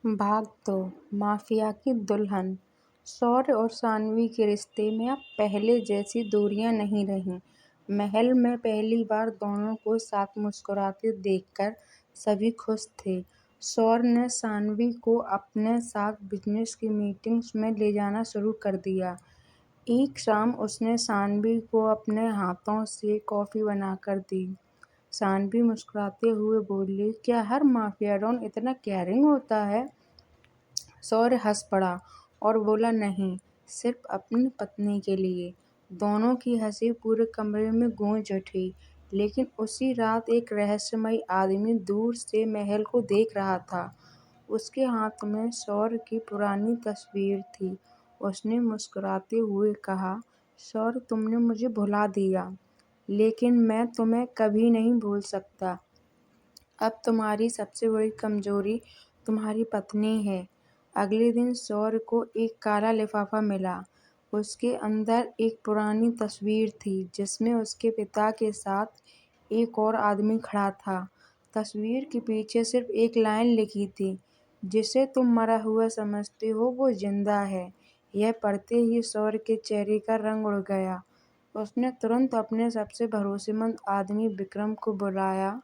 भाग 2 माफिया की दुल्हन। शौर्य और सानवी के रिश्ते में अब पहले जैसी दूरियां नहीं रहीं। महल में पहली बार दोनों को साथ मुस्कुराते देखकर सभी खुश थे। शौर्य ने सानवी को अपने साथ बिजनेस की मीटिंग्स में ले जाना शुरू कर दिया। एक शाम उसने सानवी को अपने हाथों से कॉफी बनाकर दी। सानवी मुस्कुराते हुए बोली, क्या हर माफिया डॉन इतना केयरिंग होता है? शौर्य हंस पड़ा और बोला, नहीं, सिर्फ अपनी पत्नी के लिए। दोनों की हंसी पूरे कमरे में गूंज उठी। लेकिन उसी रात एक रहस्यमयी आदमी दूर से महल को देख रहा था। उसके हाथ में शौर्य की पुरानी तस्वीर थी। उसने मुस्कुराते हुए कहा, शौर्य, तुमने मुझे भुला दिया, लेकिन मैं तुम्हें कभी नहीं भूल सकता। अब तुम्हारी सबसे बड़ी कमजोरी तुम्हारी पत्नी है। अगले दिन शौर्य को एक काला लिफाफा मिला। उसके अंदर एक पुरानी तस्वीर थी जिसमें उसके पिता के साथ एक और आदमी खड़ा था। तस्वीर के पीछे सिर्फ एक लाइन लिखी थी, जिसे तुम मरा हुआ समझते हो वो जिंदा है। यह पढ़ते ही शौर्य के चेहरे का रंग उड़ गया। उसने तुरंत अपने सबसे भरोसेमंद आदमी विक्रम को बुलाया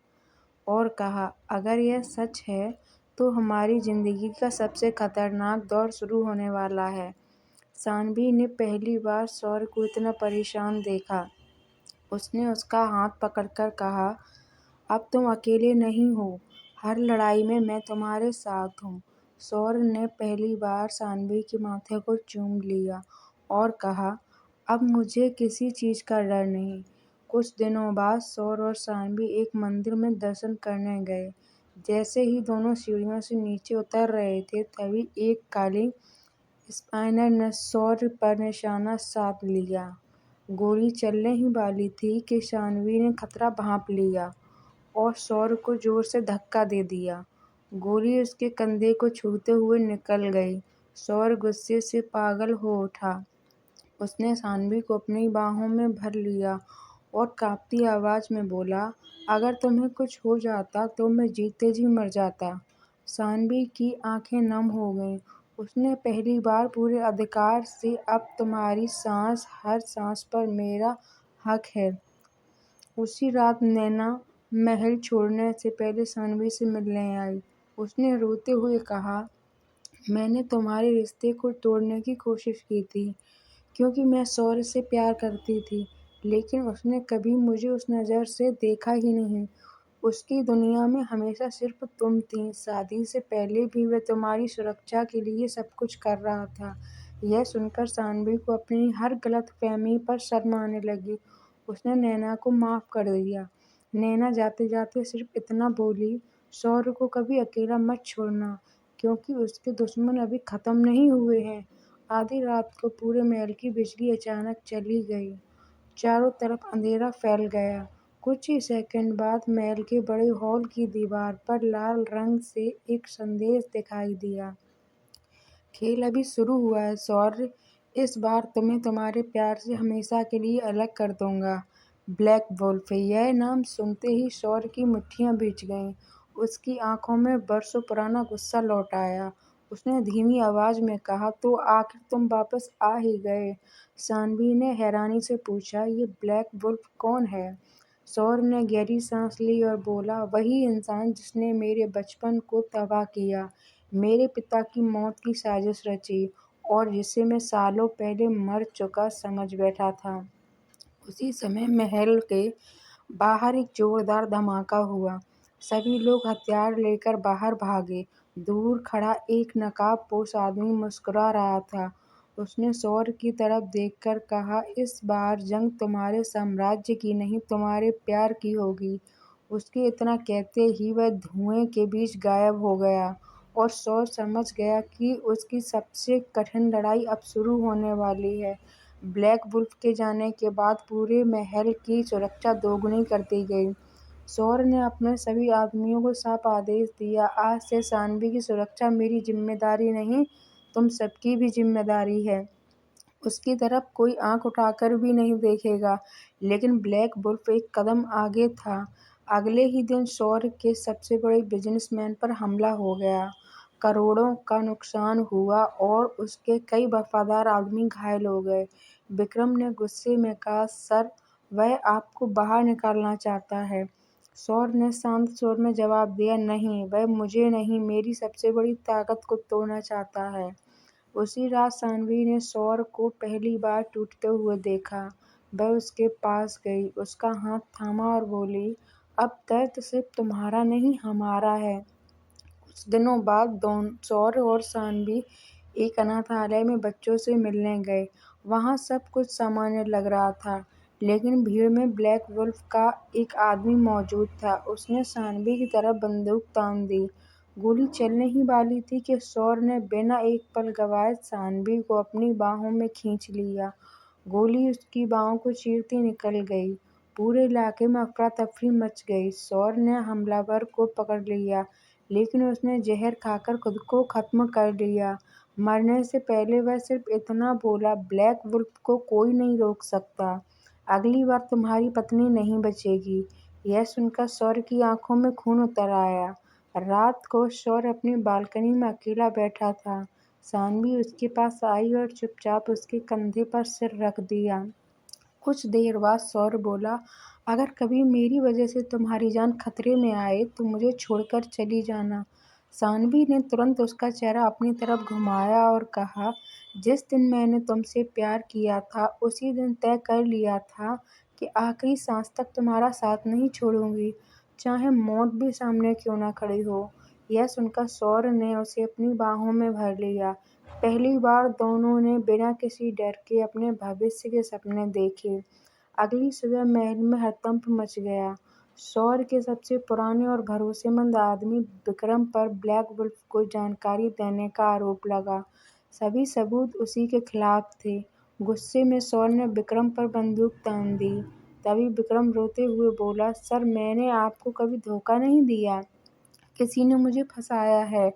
और कहा, अगर यह सच है तो हमारी जिंदगी का सबसे खतरनाक दौर शुरू होने वाला है। सानवी ने पहली बार शौर्य को इतना परेशान देखा। उसने उसका हाथ पकड़कर कहा, अब तुम अकेले नहीं हो, हर लड़ाई में मैं तुम्हारे साथ हूँ। शौर्य ने पहली बार सानवी के माथे को चूम लिया और कहा, अब मुझे किसी चीज का डर नहीं। कुछ दिनों बाद शौर्य और सानवी एक मंदिर में दर्शन करने गए। जैसे ही दोनों सीढ़ियों से नीचे उतर रहे थे, तभी एक काली स्पाइनर ने शौर्य पर निशाना साध लिया। गोली चलने ही वाली थी कि सानवी ने खतरा भांप लिया और शौर्य को जोर से धक्का दे दिया। गोली उसके कंधे को छूते हुए निकल गई। शौर्य गुस्से से पागल हो उठा। उसने सानवी को अपनी बाहों में भर लिया और कांपती आवाज में बोला, अगर तुम्हें कुछ हो जाता तो मैं जीते जी मर जाता। सानवी की आंखें नम हो गईं। उसने पहली बार पूरे अधिकार से, अब तुम्हारी सांस, हर सांस पर मेरा हक है। उसी रात नैना महल छोड़ने से पहले सानवी से मिलने आई। उसने रोते हुए कहा, मैंने तुम्हारे रिश्ते को तोड़ने की कोशिश की थी, क्योंकि मैं शौर्य से प्यार करती थी, लेकिन उसने कभी मुझे उस नज़र से देखा ही नहीं। उसकी दुनिया में हमेशा सिर्फ तुम थी। शादी से पहले भी वह तुम्हारी सुरक्षा के लिए सब कुछ कर रहा था। यह सुनकर सानवी को अपनी हर गलतफहमी पर शर्म आने लगी। उसने नैना को माफ कर दिया। नैना जाते जाते सिर्फ इतना बोली, शौर्य को कभी अकेला मत छोड़ना, क्योंकि उसके दुश्मन अभी खत्म नहीं हुए हैं। आधी रात को पूरे महल की बिजली अचानक चली गई। चारों तरफ अंधेरा फैल गया। कुछ ही सेकंड बाद महल के बड़े हॉल की दीवार पर लाल रंग से एक संदेश दिखाई दिया। खेल अभी शुरू हुआ है शौर्य, इस बार तुम्हें तुम्हारे प्यार से हमेशा के लिए अलग कर दूंगा। Black wolf. यह नाम सुनते ही शौर्य की मुट्ठियां भींच गईं। उसकी आंखों में बरसों पुराना गुस्सा लौट आया। उसने धीमी आवाज में कहा, तो आखिर तुम वापस आ ही गए? सानवी ने हैरानी से पूछा, ये ब्लैक वुल्फ कौन है? शौर्य ने गहरी सांस ली और बोला, वही इंसान जिसने मेरे बचपन को तबाह किया, मेरे पिता की मौत की साजिश रची और जिसे मैं सालों पहले मर चुका समझ बैठा था। उसी समय महल के बाहर एक जोरदार धमाका हुआ। सभी लोग हथियार लेकर बाहर भागे। दूर खड़ा एक नकाबपोश आदमी मुस्कुरा रहा था। उसने शौर्य की तरफ देखकर कहा, इस बार जंग तुम्हारे साम्राज्य की नहीं, तुम्हारे प्यार की होगी। उसके इतना कहते ही वह धुएं के बीच गायब हो गया और शौर्य समझ गया कि उसकी सबसे कठिन लड़ाई अब शुरू होने वाली है। ब्लैक वुल्फ के जाने के बाद पूरे महल की सुरक्षा दोगुनी कर दी गई। शौर्य ने अपने सभी आदमियों को साफ आदेश दिया, आज से सानवी की सुरक्षा मेरी जिम्मेदारी नहीं, तुम सबकी भी जिम्मेदारी है। उसकी तरफ कोई आंख उठाकर भी नहीं देखेगा। लेकिन ब्लैक वुल्फ एक कदम आगे था। अगले ही दिन शौर्य के सबसे बड़े बिजनेसमैन पर हमला हो गया। करोड़ों का नुकसान हुआ और उसके कई वफादार आदमी घायल हो गए। विक्रम ने गुस्से में कहा, सर, वह आपको बाहर निकालना चाहता है। सौर ने शांत स्वर में जवाब दिया, नहीं, वह मुझे नहीं, मेरी सबसे बड़ी ताकत को तोड़ना चाहता है। उसी रात सानवी ने सौर को पहली बार टूटते हुए देखा। वह उसके पास गई, उसका हाथ थामा और बोली, अब दर्द सिर्फ तुम्हारा नहीं, हमारा है। कुछ दिनों बाद सौर और सानवी एक अनाथालय में बच्चों से मिलने गए। वहाँ सब कुछ सामान्य लग रहा था, लेकिन भीड़ में ब्लैक वुल्फ का एक आदमी मौजूद था। उसने सानवी की तरफ बंदूक तान दी। गोली चलने ही वाली थी कि सौर ने बिना एक पल गंवाए सानवी को अपनी बाहों में खींच लिया। गोली उसकी बाहों को चीरती निकल गई। पूरे इलाके में अफरा-तफरी मच गई। सौर ने हमलावर को पकड़ लिया, लेकिन उसने जहर खाकर खुद को खत्म कर लिया। मरने से पहले वह सिर्फ इतना बोला, ब्लैक वुल्फ को कोई नहीं रोक सकता। अगली बार तुम्हारी पत्नी नहीं बचेगी। यह सुनकर सौर की आंखों में खून उतर आया। रात को सौर अपनी बालकनी में अकेला बैठा था। सानवी उसके पास आई और चुपचाप उसके कंधे पर सिर रख दिया। कुछ देर बाद सौर बोला, अगर कभी मेरी वजह से तुम्हारी जान खतरे में आए तो मुझे छोड़कर चली जाना। सानवी ने तुरंत उसका चेहरा अपनी तरफ घुमाया और कहा, जिस दिन मैंने तुमसे प्यार किया था उसी दिन तय कर लिया था कि आखिरी सांस तक तुम्हारा साथ नहीं छोड़ूंगी, चाहे मौत भी सामने क्यों ना खड़ी हो। यह सुनकर सौर ने उसे अपनी बाहों में भर लिया। पहली बार दोनों ने बिना किसी डर के अपने भविष्य के सपने देखे। अगली सुबह महल में हड़कंप मच गया। सौर के सबसे पुराने और भरोसेमंद आदमी विक्रम पर ब्लैक वुल्फ को जानकारी देने का आरोप लगा। सभी सबूत उसी के खिलाफ थे। गुस्से में सौर ने विक्रम पर बंदूक तान दी। तभी विक्रम रोते हुए बोला, सर, मैंने आपको कभी धोखा नहीं दिया, किसी ने मुझे फंसाया है।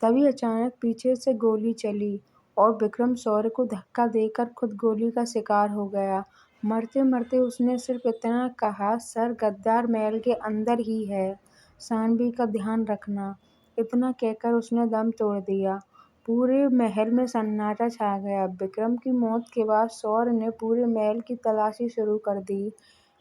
तभी अचानक पीछे से गोली चली और विक्रम सौर को धक्का देकर खुद गोली का शिकार हो गया। मरते मरते उसने सिर्फ इतना कहा, सर, गद्दार महल के अंदर ही है, सानवी का ध्यान रखना। इतना कहकर उसने दम तोड़ दिया। पूरे महल में सन्नाटा छा गया। विक्रम की मौत के बाद सौर ने पूरे महल की तलाशी शुरू कर दी।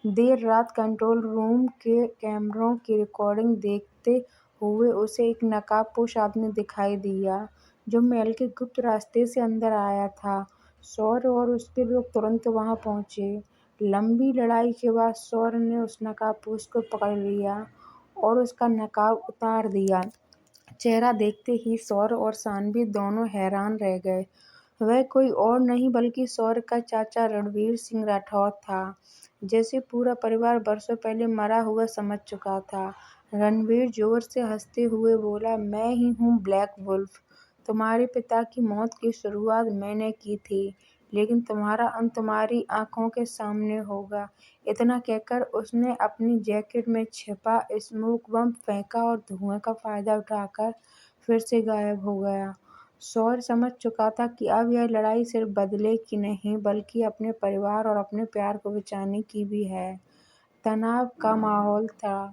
देर रात कंट्रोल रूम के कैमरों की रिकॉर्डिंग देखते हुए उसे एक नकाबपोश आदमी दिखाई दिया, जो महल के गुप्त रास्ते से अंदर आया था। सौर और उसके लोग तुरंत वहां पहुंचे। लंबी लड़ाई के बाद सौर ने उस नकाबपोश को पकड़ लिया और उसका नकाब उतार दिया। चेहरा देखते ही सौर और सानवी दोनों हैरान रह गए। वह कोई और नहीं बल्कि सौर का चाचा रणवीर सिंह राठौर था, जिसे पूरा परिवार बरसों पहले मरा हुआ समझ चुका था। रणवीर जोर से हंसते हुए बोला, मैं ही हूँ ब्लैक वुल्फ। तुम्हारे पिता की मौत की शुरुआत मैंने की थी, लेकिन तुम्हारा अंत तुम्हारी आंखों के सामने होगा। इतना कहकर उसने अपनी जैकेट में छिपा स्मोक बम फेंका और धुएं का फायदा उठाकर फिर से गायब हो गया। सौर समझ चुका था कि अब यह लड़ाई सिर्फ बदले की नहीं बल्कि अपने परिवार और अपने प्यार को बचाने की भी है। तनाव का माहौल था।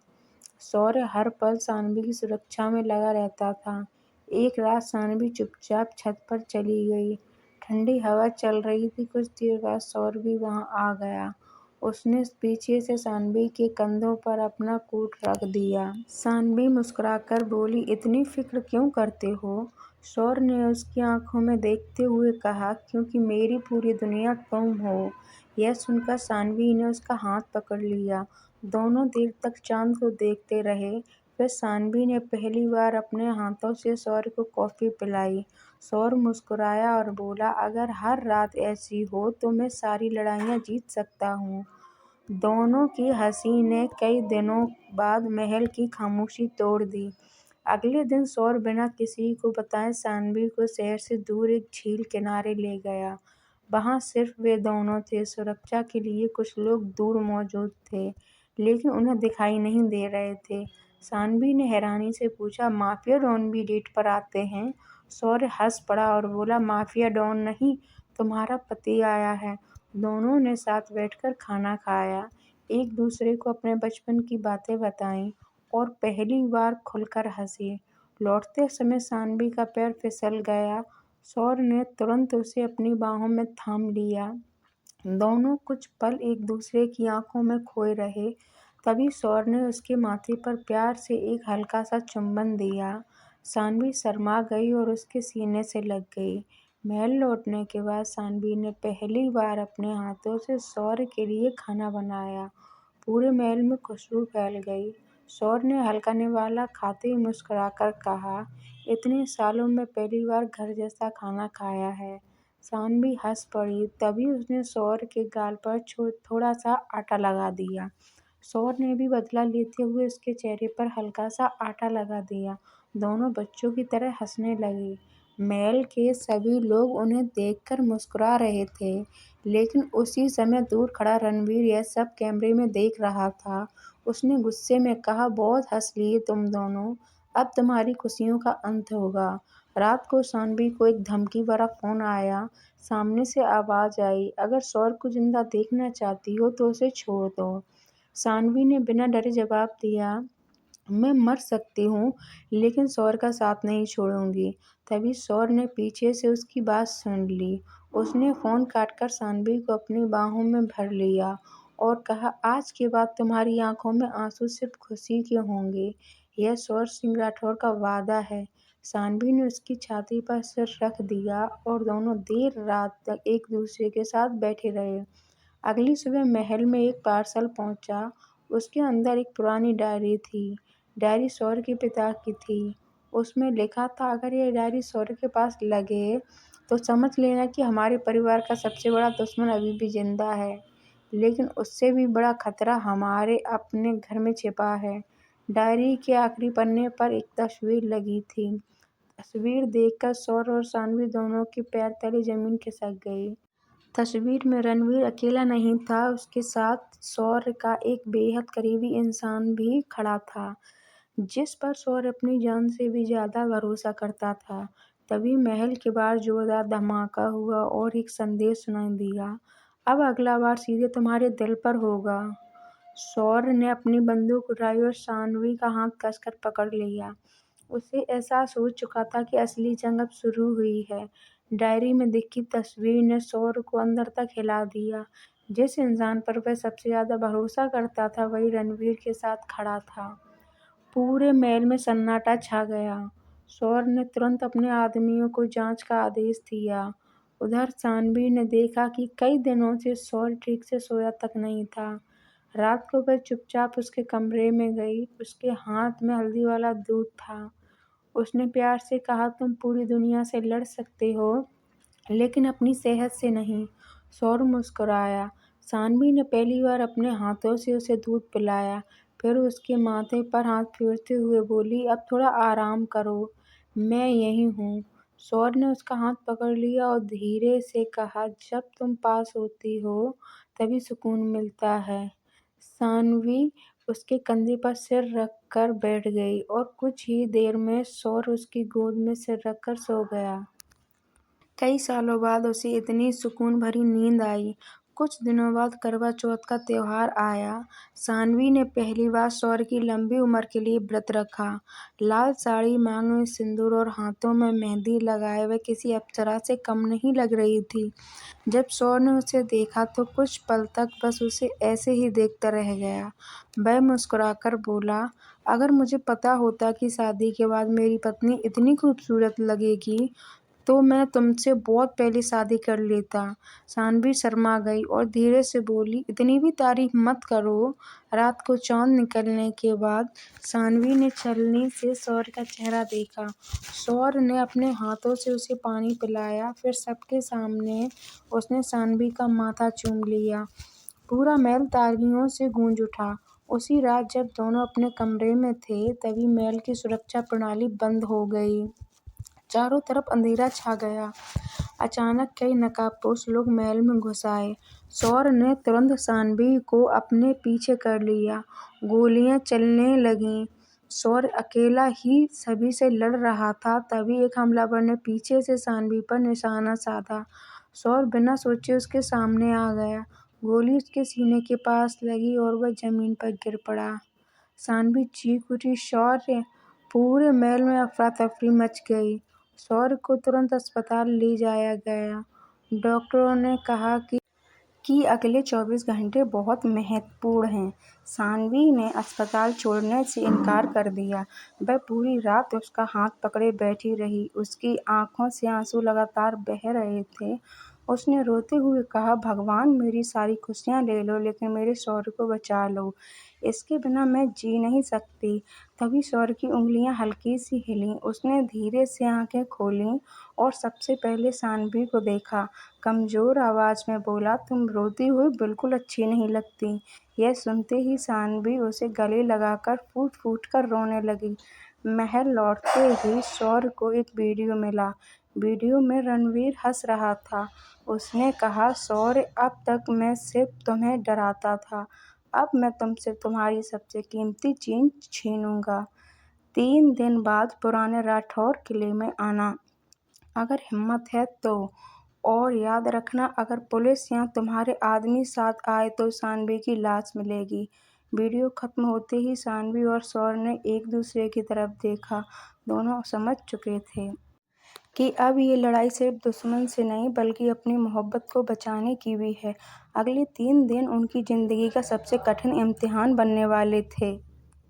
सौर हर पल सानवी की सुरक्षा में लगा रहता था। एक रात सानवी चुपचाप छत पर चली गई। ठंडी हवा चल रही थी। कुछ देर बाद सौर भी वहां आ गया। उसने पीछे से सानवी के कंधों पर अपना कोट रख दिया। सानवी मुस्कुराकर बोली, इतनी फिक्र क्यों करते हो? सौर ने उसकी आंखों में देखते हुए कहा, क्योंकि मेरी पूरी दुनिया तुम हो। यह सुनकर सानवी ने उसका हाथ पकड़ लिया। दोनों देर तक चांद को देखते रहे। फिर सानवी ने पहली बार अपने हाथों से सौर को कॉफी पिलाई। सौर मुस्कुराया और बोला, अगर हर रात ऐसी हो तो मैं सारी लड़ाइयाँ जीत सकता हूँ। दोनों की हंसी ने कई दिनों बाद महल की खामोशी तोड़ दी। अगले दिन सौर बिना किसी को बताए सानवी को शहर से दूर एक झील किनारे ले गया। वहां सिर्फ वे दोनों थे। सुरक्षा के लिए कुछ लोग दूर मौजूद थे, लेकिन उन्हें दिखाई नहीं दे रहे थे। सानवी ने हैरानी से पूछा, माफिया डॉन भी डेट पर आते हैं? सौर हंस पड़ा और बोला, माफिया डॉन नहीं, तुम्हारा पति आया है। दोनों ने साथ बैठकर खाना खाया, एक दूसरे को अपने बचपन की बातें बताईं और पहली बार खुलकर हंसे। लौटते समय सानवी का पैर फिसल गया। शौर्य ने तुरंत उसे अपनी बाहों में थाम लिया। दोनों कुछ पल एक दूसरे की आंखों में खोए रहे। तभी शौर्य ने उसके माथे पर प्यार से एक हल्का सा चुंबन दिया। सानवी शर्मा गई और उसके सीने से लग गई। महल लौटने के बाद सानवी ने पहली बार अपने हाथों से शौर्य के लिए खाना बनाया। पूरे महल में खुशबू फैल गई। शौर्य ने हल्का निवाला खाते ही मुस्कुराकर कहा, इतने सालों में पहली बार घर जैसा खाना खाया है। सानवी हंस पड़ी। तभी उसने शौर्य के गाल पर थोड़ा सा आटा लगा दिया। शौर्य ने भी बदला लेते हुए उसके चेहरे पर हल्का सा आटा लगा दिया। दोनों बच्चों की तरह हंसने लगे। महल के सभी लोग उन्हें देखकर मुस्कुरा रहे थे, लेकिन उसी समय दूर खड़ा रणवीर यह सब कैमरे में देख रहा था। उसने गुस्से में कहा, बहुत हंस लिए तुम दोनों, अब तुम्हारी खुशियों का अंत होगा। रात को सानवी को एक धमकी भरा फोन आया। सामने से आवाज आई, अगर शौर्य को जिंदा देखना चाहती हो तो उसे छोड़ दो। सानवी ने बिना डरे जवाब दिया, मैं मर सकती हूँ, लेकिन शौर्य का साथ नहीं छोड़ूंगी। तभी शौर्य ने पीछे से उसकी बात सुन ली। उसने फोन काटकर सानवी को अपनी बाहों में भर लिया और कहा, आज के बाद तुम्हारी आंखों में आंसू सिर्फ खुशी के होंगे। यह शौर्य सिंह राठौर का वादा है। सानवी ने उसकी छाती पर सिर रख दिया और दोनों देर रात तक एक दूसरे के साथ बैठे रहे। अगली सुबह महल में एक पार्सल पहुंचा। उसके अंदर एक पुरानी डायरी थी। डायरी शौर्य के पिता की थी। उसमें लिखा था, अगर यह डायरी शौर्य के पास लगे तो समझ लेना कि हमारे परिवार का सबसे बड़ा दुश्मन अभी भी जिंदा है, लेकिन उससे भी बड़ा खतरा हमारे अपने घर में छिपा है। डायरी के आखिरी पन्ने पर एक तस्वीर लगी थी। तस्वीर देखकर शौर्य और सानवी दोनों के पैर तले जमीन खिसक गई। तस्वीर में रणवीर अकेला नहीं था, उसके साथ शौर्य का एक बेहद करीबी इंसान भी खड़ा था, जिस पर शौर्य अपनी जान से भी ज्यादा भरोसा करता था। तभी महल के बाहर जोरदार धमाका हुआ और एक संदेश सुनाई दिया, अब अगला वार सीधे तुम्हारे दिल पर होगा। शौर्य ने अपनी बंदूक उठाई और सानवी का हाथ कसकर पकड़ लिया। उसे एहसास हो चुका था कि असली जंग अब शुरू हुई है। डायरी में दिखी तस्वीर ने शौर्य को अंदर तक हिला दिया। जिस इंसान पर वह सबसे ज्यादा भरोसा करता था, वही रणवीर के साथ खड़ा था। पूरे महल में सन्नाटा छा गया। शौर्य ने तुरंत अपने आदमियों को जांच का आदेश दिया। उधर सानवी ने देखा कि कई दिनों से शौर्य ठीक से सोया तक नहीं था। रात को वह चुपचाप उसके कमरे में गई। उसके हाथ में हल्दी वाला दूध था। उसने प्यार से कहा, तुम पूरी दुनिया से लड़ सकते हो, लेकिन अपनी सेहत से नहीं। शौर्य मुस्कुराया। सानवी ने पहली बार अपने हाथों से उसे दूध पिलाया। फिर उसके माथे पर हाथ फेरते हुए बोली, अब थोड़ा आराम करो, मैं यहीं हूँ। शौर्य ने उसका हाथ पकड़ लिया और धीरे से कहा, जब तुम पास होती हो तभी सुकून मिलता है। सानवी उसके कंधे पर सिर रखकर बैठ गई और कुछ ही देर में शौर्य उसकी गोद में सिर रखकर सो गया। कई सालों बाद उसे इतनी सुकून भरी नींद आई। कुछ दिनों बाद करवा चौथ का त्योहार आया। सानवी ने पहली बार शौर्य की लंबी उम्र के लिए व्रत रखा। लाल साड़ी, मांग में सिंदूर और हाथों में मेहंदी लगाए वह किसी अप्सरा से कम नहीं लग रही थी। जब शौर्य ने उसे देखा तो कुछ पल तक बस उसे ऐसे ही देखता रह गया। वह मुस्कुराकर बोला, अगर मुझे पता होता कि शादी के बाद मेरी पत्नी इतनी खूबसूरत लगेगी तो मैं तुमसे बहुत पहले शादी कर लेता। सानवी शर्मा गई और धीरे से बोली, इतनी भी तारीफ मत करो। रात को चांद निकलने के बाद सानवी ने छलनी से शौर्य का चेहरा देखा। शौर्य ने अपने हाथों से उसे पानी पिलाया। फिर सबके सामने उसने सानवी का माथा चूम लिया। पूरा महल तालियों से गूंज उठा। उसी रात जब दोनों अपने कमरे में थे, तभी महल की सुरक्षा प्रणाली बंद हो गई। चारों तरफ अंधेरा छा गया। अचानक कई नकाबपोश लोग महल में घुस आए। शौर्य ने तुरंत सानवी को अपने पीछे कर लिया। गोलियां चलने लगीं। शौर्य अकेला ही सभी से लड़ रहा था। तभी एक हमलावर ने पीछे से सानवी पर निशाना साधा। शौर्य बिना सोचे उसके सामने आ गया। गोली उसके सीने के पास लगी और वह जमीन पर गिर पड़ा। सानवी चीख उठी, शौर्य! पूरे महल में अफरा तफरी मच गई। शौर्य को तुरंत अस्पताल ले जाया गया। डॉक्टरों ने कहा कि अगले 24 घंटे बहुत महत्वपूर्ण हैं। सानवी ने अस्पताल छोड़ने से इनकार कर दिया। वह पूरी रात उसका हाथ पकड़े बैठी रही। उसकी आंखों से आंसू लगातार बह रहे थे। उसने रोते हुए कहा, भगवान, मेरी सारी खुशियां ले लो, लेकिन मेरे शौर्य को बचा लो। इसके बिना मैं जी नहीं सकती। तभी शौर्य की उंगलियां हल्की सी हिलीं। उसने धीरे से आंखें खोलीं और सबसे पहले सानवी को देखा। कमजोर आवाज में बोला, तुम रोती हुई बिल्कुल अच्छी नहीं लगती। यह सुनते ही सानवी उसे गले लगाकर फूट फूट कर रोने लगी। महल लौटते ही शौर्य को एक वीडियो मिला। वीडियो में रणवीर हंस रहा था। उसने कहा, शौर्य, अब तक मैं सिर्फ तुम्हें डराता था। अब मैं तुमसे तुम्हारी सबसे कीमती चीज छीनूंगा। 3 दिन बाद पुराने राठौर किले में आना, अगर हिम्मत है तो। और याद रखना, अगर पुलिस या तुम्हारे आदमी साथ आए तो सानवी की लाश मिलेगी। वीडियो खत्म होते ही सानवी और शौर्य ने एक दूसरे की तरफ देखा। दोनों समझ चुके थे कि अब ये लड़ाई सिर्फ दुश्मन से नहीं बल्कि अपनी मोहब्बत को बचाने की भी है। अगले 3 दिन उनकी जिंदगी का सबसे कठिन इम्तिहान बनने वाले थे।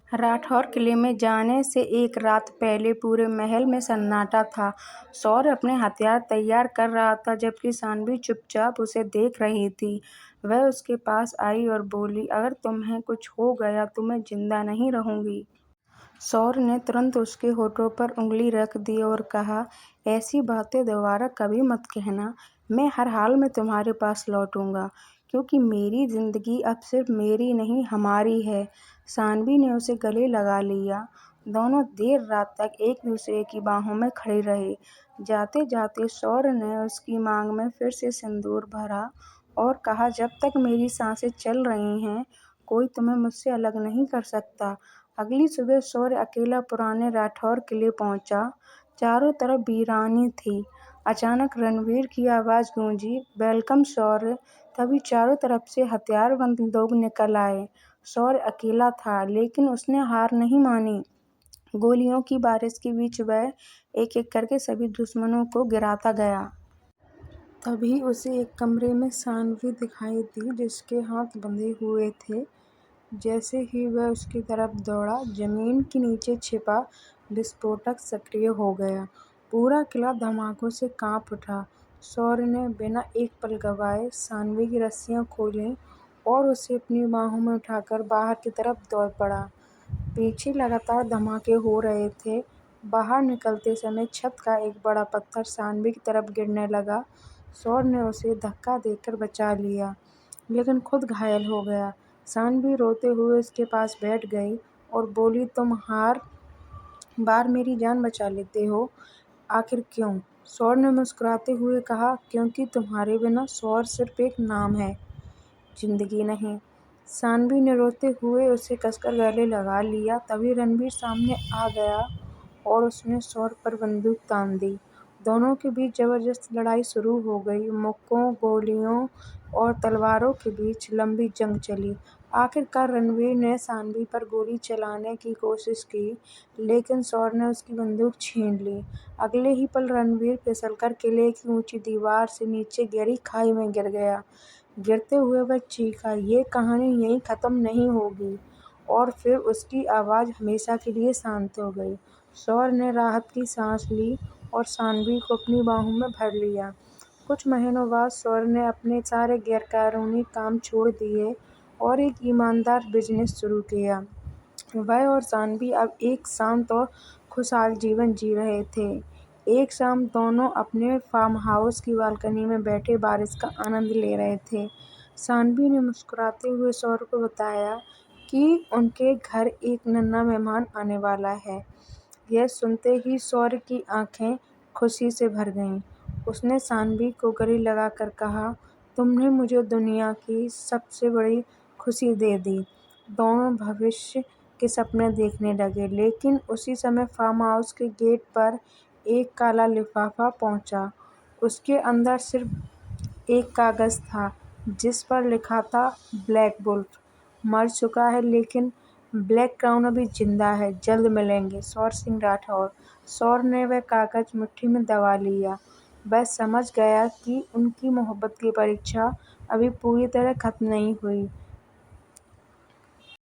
राठौर किले में जाने से एक रात पहले पूरे महल में सन्नाटा था। शौर्य अपने हथियार तैयार कर रहा था, जबकि सानवी चुपचाप उसे देख रही थी। वह उसके पास आई और बोली, अगर तुम्हें कुछ हो गया तो मैं जिंदा नहीं रहूंगी। शौर्य ने तुरंत उसके होठों पर उंगली रख दी और कहा, ऐसी बातें दोबारा कभी मत कहना। मैं हर हाल में तुम्हारे पास लौटूंगा, क्योंकि मेरी जिंदगी अब सिर्फ मेरी नहीं, हमारी है। सानवी ने उसे गले लगा लिया। दोनों देर रात तक एक दूसरे की बाहों में खड़े रहे। जाते जाते शौर्य ने उसकी मांग में फिर से सिंदूर भरा और कहा, जब तक मेरी सांसें चल रही हैं, कोई तुम्हें मुझसे अलग नहीं कर सकता। अगली सुबह शौर्य अकेला पुराने राठौर किले पहुंचा। चारों तरफ वीरानी थी। अचानक रणवीर की आवाज गूंजी, वेलकम शौर्य। तभी चारों तरफ से हथियारबंद लोग निकल आए। शौर्य अकेला था, लेकिन उसने हार नहीं मानी। गोलियों की बारिश के बीच वह एक एक करके सभी दुश्मनों को गिराता गया। तभी उसे एक कमरे में सानवी दिखाई दी, जिसके हाथ बंधे हुए थे। जैसे ही वह उसकी तरफ दौड़ा, जमीन के नीचे छिपा विस्फोटक सक्रिय हो गया। पूरा किला धमाकों से कांप उठा। शौर्य ने बिना एक पल गंवाए सानवी की रस्सियां खोलीं और उसे अपनी बाहों में उठाकर बाहर की तरफ दौड़ पड़ा। पीछे लगातार धमाके हो रहे थे। बाहर निकलते समय छत का एक बड़ा पत्थर सानवी की तरफ गिरने लगा। शौर्य ने उसे धक्का देकर बचा लिया, लेकिन खुद घायल हो गया। सानवी रोते हुए उसके पास बैठ गई और बोली, तुम हर बार मेरी जान बचा लेते हो, आखिर क्यों? शौर्य ने मुस्कुराते हुए कहा, क्योंकि तुम्हारे बिना शौर्य सिर्फ एक नाम है, जिंदगी नहीं। सानवी ने रोते हुए उसे कसकर गले लगा लिया। तभी रणवीर सामने आ गया और उसने शौर्य पर बंदूक तान दी। दोनों के बीच जबरदस्त लड़ाई शुरू हो गई। मुक्कों, गोलियों और तलवारों के बीच लंबी जंग चली। आखिरकार रणवीर ने सानवी पर गोली चलाने की कोशिश की, लेकिन शौर्य ने उसकी बंदूक छीन ली। अगले ही पल रणवीर फिसलकर किले की ऊंची दीवार से नीचे गहरी खाई में गिर गया। गिरते हुए वह चीखा, ये कहानी यहीं खत्म नहीं होगी। और फिर उसकी आवाज हमेशा के लिए शांत हो गई। शौर्य ने राहत की सांस ली और सानवी को अपनी बाहों में भर लिया। कुछ महीनों बाद शौर्य ने अपने सारे गैरकानूनी काम छोड़ दिए और एक ईमानदार बिजनेस शुरू किया। वह और सानवी अब एक शांत और खुशहाल जीवन जी रहे थे। एक शाम दोनों अपने फार्म हाउस की बालकनी में बैठे बारिश का आनंद ले रहे थे। सानवी ने मुस्कुराते हुए शौर्य को बताया कि उनके घर एक नन्हा मेहमान आने वाला है। यह सुनते ही शौर्य की आंखें खुशी से भर गईं। उसने सानवी को गले लगाकर कहा, तुमने मुझे दुनिया की सबसे बड़ी खुशी दे दी। दोनों भविष्य के सपने देखने लगे, लेकिन उसी समय फार्म हाउस के गेट पर एक काला लिफाफा पहुंचा। उसके अंदर सिर्फ एक कागज था, जिस पर लिखा था, ब्लैक वुल्फ मर चुका है, लेकिन ब्लैक क्राउन अभी जिंदा है, जल्द मिलेंगे। शौर सिंह राठौर। शौर ने वह कागज मुट्ठी में दबा लिया। वह समझ गया कि उनकी मोहब्बत की परीक्षा अभी पूरी तरह खत्म नहीं हुई।